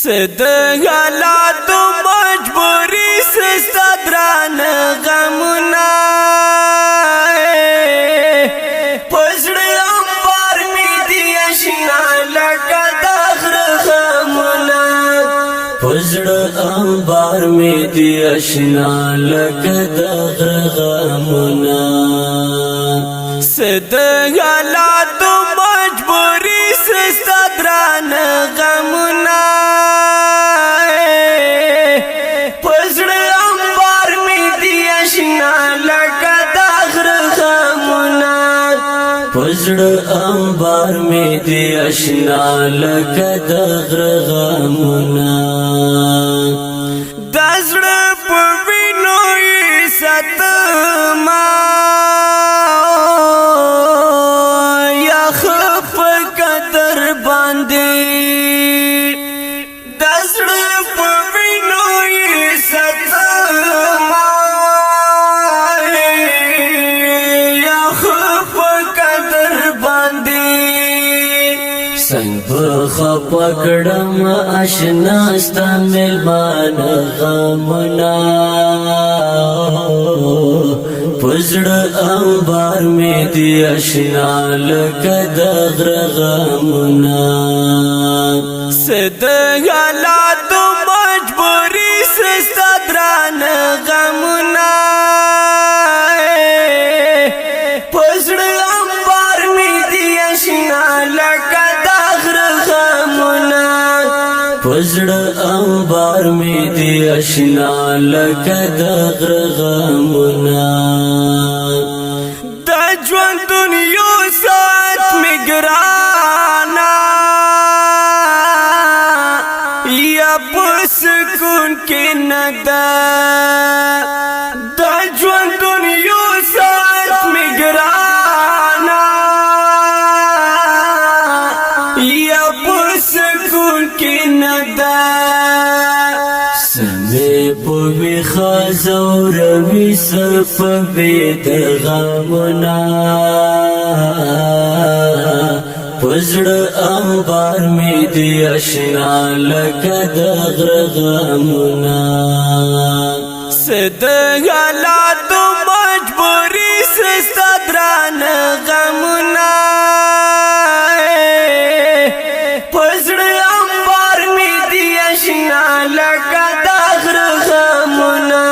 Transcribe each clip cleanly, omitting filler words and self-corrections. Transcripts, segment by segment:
سد حالات مجبوری سستا دران غمنا پزړ انبار می دی اشنا لکه دغر غمنا پزړ انبار می دی اشنا لکه دغر غمنا سد حالات مجبوری سستا دران غمنا پزړ انبار می دی اشنا لکه دغر غمنا دزړ په وینو یې ستما یا خپ قدر باندې دزړ په وینو یې ستما څنګه خپکړم آشنا ستا ملمان غمنا پزړ انبار می دی اشنا لکه دغر غمنا سد حالات مجبوری سستا دران غمنا پزړ انبار می دی اشنا لکه پزړ انبار می دی اشنا لکه دغر غمنا د ژوند دنیا سات می ګرانا یا پسکون کې ندا د ژوند دنیا سات می ګرانا یا پسکون کې ندا سمې پوي خزور وي سپ بيد غمنا پزړ انبار می دی اشنا لکه دغر غمنا سد حالات مجبوری سستا دران غمنا پزړ انبار می دی اشنا لکه دغر غمنا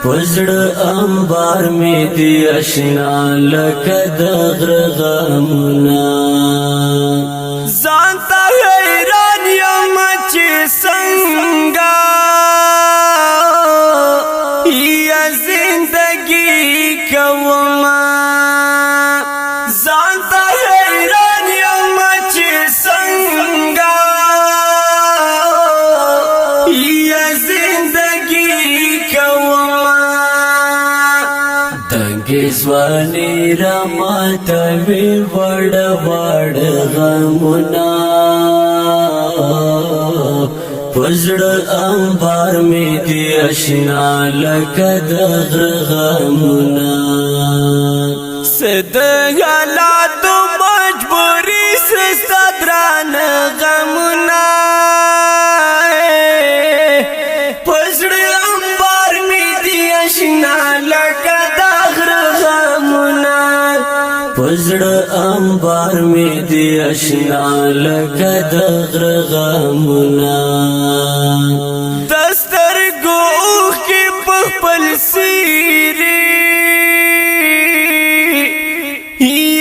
پزړ انبار می دی اشنا لکه دغر غمنا ځان ته حیران یم چې څنګه یا زندگی کوما ځان ته حیران یم چې څنګه یا زندگی کوما دنګ ځواني را ماتوي وړ وړ غمنا پزړ انبار می دی اشنا لکه دغر غمنا سد حالات مجبوری سستا دران غمنا پزړ انبار می دی اشنا لکه دغر غمنا پزړ انبار می دی اشنا لکه دغر غمنا دستر ګوخ کې خپل سیری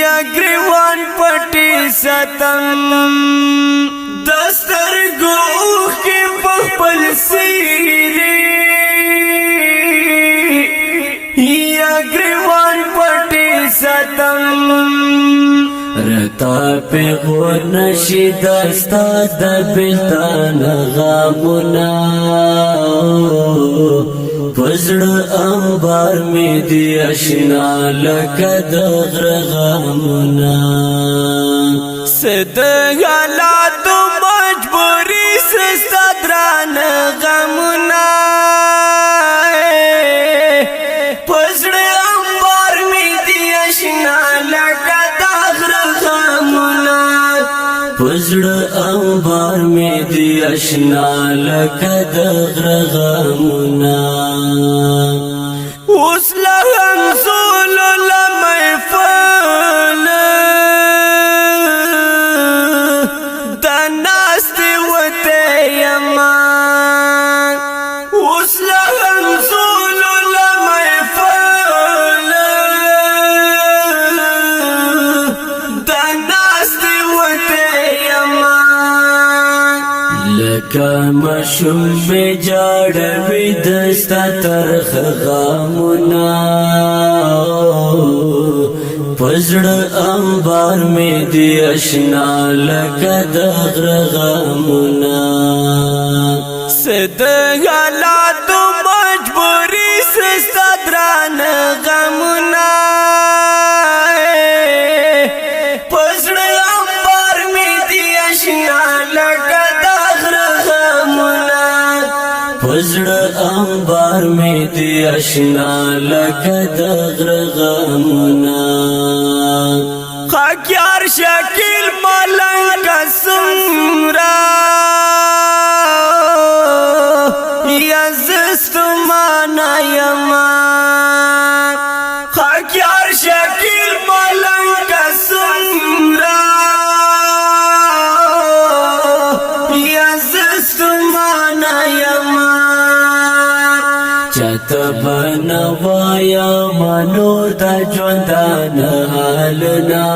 یا ګریوان پټي ستم دستر ګوخ کې خپل سیری یا ګریوان پټي ستم رتا په غور نشي دستا د بلتان غمنا پزړ انبار می دی اشنا لکه دغر غمنا سد حالات مجبوری سستا دران غمنا پزړ انبار می دی اشنا لکه دغر غمنا پزړ انبار انبار می دی اشنا لکه د غره غمونه اوس له همزولو له محفل د ناستې وتی یما اوس له همزولو له محفل د ناستې وتی یما لکه مشوم می جاړوي دستا ترخ غمونه پزړه انبار می دی اشنا لکه د غره غمونه سد حالاتو مجبوری سستا دران غمونه پزړه انبار می دی اشنا لکه پزړه انبار می دی اشنا لکه د غره غمونه خاکیار شکیل ملنګ سمرا یزست مانا یما خاکیار شکیل ملنګ سمرا یزست مانا یما تبنوایا منور د ژوندان حالنا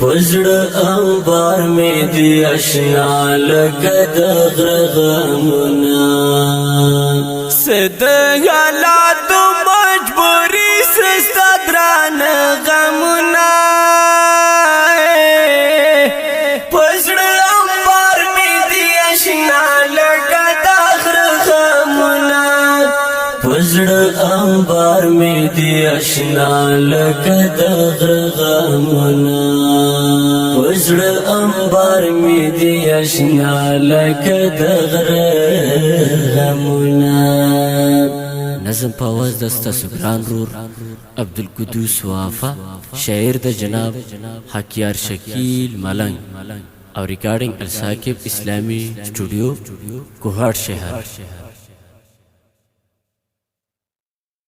پزړه انبار می دی اشنا لکه د غره غمونه سد حالاتو مجبوری سستا دران غمونه پزړه انبار می دی اشنا لکه پزړه انبار می دی اشنا لکه د غره غمونه پزړه انبار می دی اشنا لکه د غره غمونه نظم په आवाज د ستاسو ګران رور عبدالقدوس وافا شاعر د جناب حکیار شکیل ملنګ او ریکارډینګ الساکب اسلامی سټوډیو کوهاټ شهر